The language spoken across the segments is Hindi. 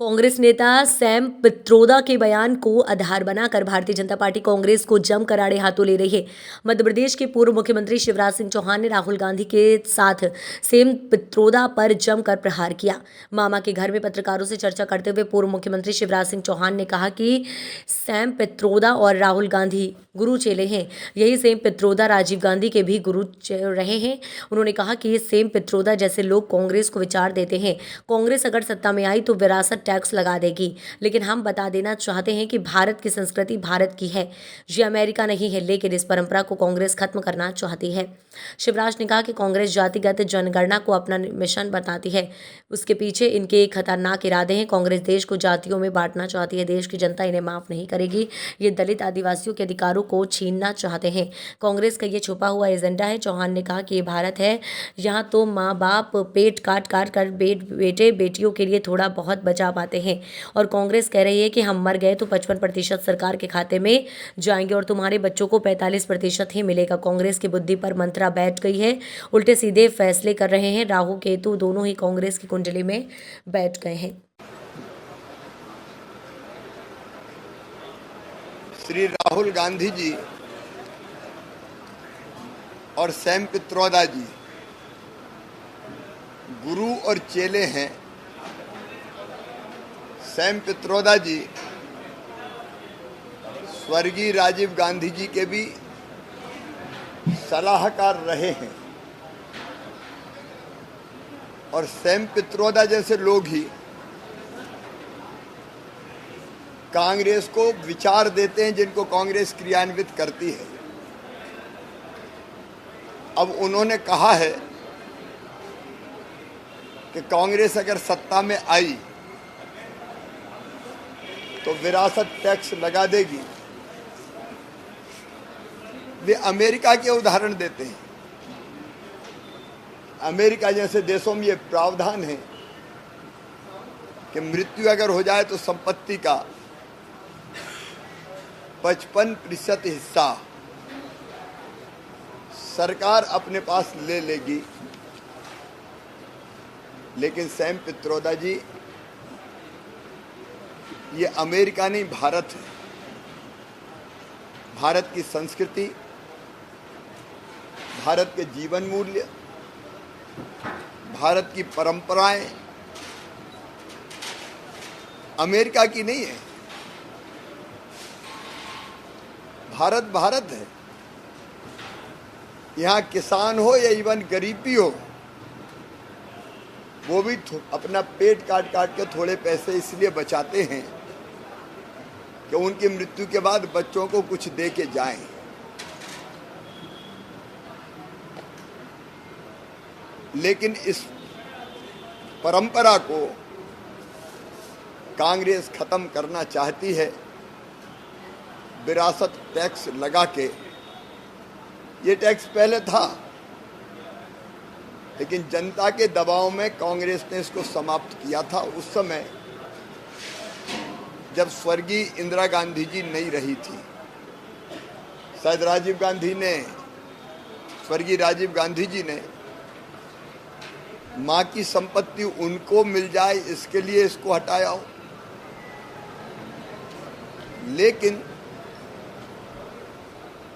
कांग्रेस नेता सैम पित्रोदा के बयान को आधार बनाकर भारतीय जनता पार्टी कांग्रेस को जमकर आड़े हाथों ले रही है। मध्य प्रदेश के पूर्व मुख्यमंत्री शिवराज सिंह चौहान ने राहुल गांधी के साथ सैम पित्रोदा पर जमकर प्रहार किया। मामा के घर में पत्रकारों से चर्चा करते हुए पूर्व मुख्यमंत्री शिवराज सिंह चौहान ने कहा कि सैम पित्रोदा और राहुल गांधी गुरु चेले हैं। यही सैम पित्रोदा राजीव गांधी के भी गुरु रहे हैं। उन्होंने कहा कि सैम पित्रोदा जैसे लोग कांग्रेस को विचार देते हैं। कांग्रेस अगर सत्ता में आई तो विरासत टैक्स लगा देगी, लेकिन हम बता देना चाहते हैं कि भारत की संस्कृति भारत की है, ये अमेरिका नहीं है, लेकिन इस परंपरा को कांग्रेस खत्म करना चाहती है। शिवराज ने कहा कि कांग्रेस जातिगत जनगणना को अपना मिशन बताती है, उसके पीछे इनके खतरनाक इरादे हैं। कांग्रेस देश को जातियों में बांटना चाहती है, देश की जनता इन्हें माफ नहीं करेगी। ये दलित आदिवासियों के अधिकारों को छीनना चाहते हैं। कांग्रेस का ये छुपा हुआ एजेंडा है। चौहान ने कहा कि ये भारत है, यहाँ तो माँ बाप पेट काट काट कर बेटे बेटियों के लिए थोड़ा बहुत बचा पाते हैं, और कांग्रेस कह रही है कि हम मर गए तो 55% सरकार के खाते में जाएंगे और तुम्हारे बच्चों को 45% ही मिलेगा। कांग्रेस की बुद्धि पर मंत्रा बैठ गई है, उल्टे सीधे फैसले कर रहे हैं। राहु केतु दोनों ही कांग्रेस की कुंडली में बैठ गए हैं। श्री राहुल गांधी जी और सैम पित्रोदा जी गुरु और चेले हैं। सैम पित्रोदा जी स्वर्गीय राजीव गांधी जी के भी सलाहकार रहे हैं, और सैम पित्रोदा जैसे लोग ही कांग्रेस को विचार देते हैं जिनको कांग्रेस क्रियान्वित करती है। अब उन्होंने कहा है कि कांग्रेस अगर सत्ता में आई तो विरासत टैक्स लगा देगी। वे अमेरिका के उदाहरण देते हैं। अमेरिका जैसे देशों में ये प्रावधान है कि मृत्यु अगर हो जाए तो संपत्ति का 55% हिस्सा सरकार अपने पास ले लेगी। लेकिन सैम पित्रोदा जी, ये अमेरिका नहीं, भारत है। भारत की संस्कृति, भारत के जीवन मूल्य, भारत की परंपराएं अमेरिका की नहीं है। भारत भारत है। यहाँ किसान हो या इवन गरीबी हो, वो भी अपना पेट काट काट के थोड़े पैसे इसलिए बचाते हैं कि उनकी मृत्यु के बाद बच्चों को कुछ दे के जाएं। लेकिन इस परंपरा को कांग्रेस खत्म करना चाहती है विरासत टैक्स लगा के। ये टैक्स पहले था, लेकिन जनता के दबाव में कांग्रेस ने इसको समाप्त किया था। उस समय जब स्वर्गीय इंदिरा गांधी जी नहीं रही थी, शायद स्वर्गीय राजीव गांधी जी ने मां की संपत्ति उनको मिल जाए इसके लिए इसको हटाया हो। लेकिन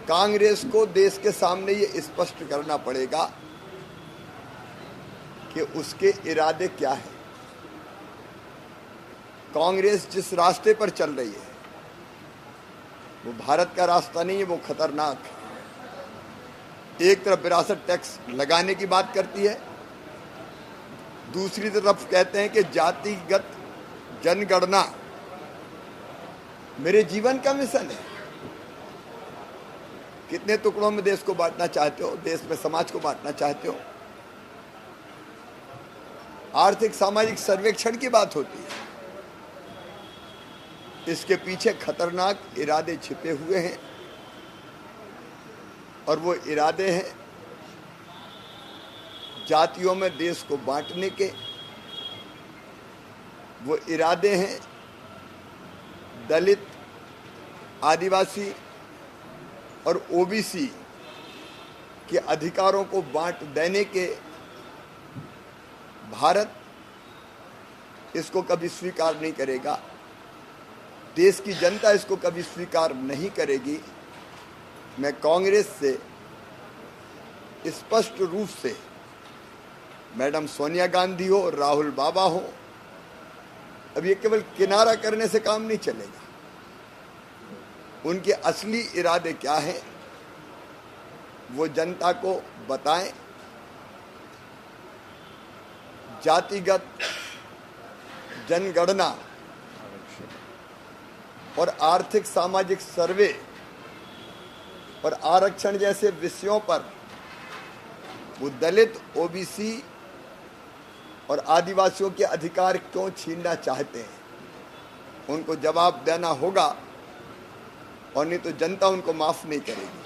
कांग्रेस को देश के सामने ये स्पष्ट करना पड़ेगा कि उसके इरादे क्या हैं। कांग्रेस जिस रास्ते पर चल रही है वो भारत का रास्ता नहीं है, वो खतरनाक है। एक तरफ विरासत टैक्स लगाने की बात करती है, दूसरी तरफ कहते हैं कि जातिगत जनगणना मेरे जीवन का मिशन है। कितने टुकड़ों में देश को बांटना चाहते हो, देश में समाज को बांटना चाहते हो। आर्थिक सामाजिक सर्वेक्षण की बात होती है। इसके पीछे खतरनाक इरादे छिपे हुए हैं, और वो इरादे हैं जातियों में देश को बांटने के। वो इरादे हैं दलित, आदिवासी और ओबीसी के अधिकारों को बांट देने के। भारत इसको कभी स्वीकार नहीं करेगा, देश की जनता इसको कभी स्वीकार नहीं करेगी। मैं कांग्रेस से स्पष्ट रूप से, मैडम सोनिया गांधी हो, राहुल बाबा हो, अब ये केवल किनारा करने से काम नहीं चलेगा। उनके असली इरादे क्या हैं वो जनता को बताएं। जातिगत जनगणना और आर्थिक सामाजिक सर्वे और आरक्षण जैसे विषयों पर वो दलित, ओबीसी और आदिवासियों के अधिकार क्यों छीनना चाहते हैं, उनको जवाब देना होगा, और नहीं तो जनता उनको माफ नहीं करेगी।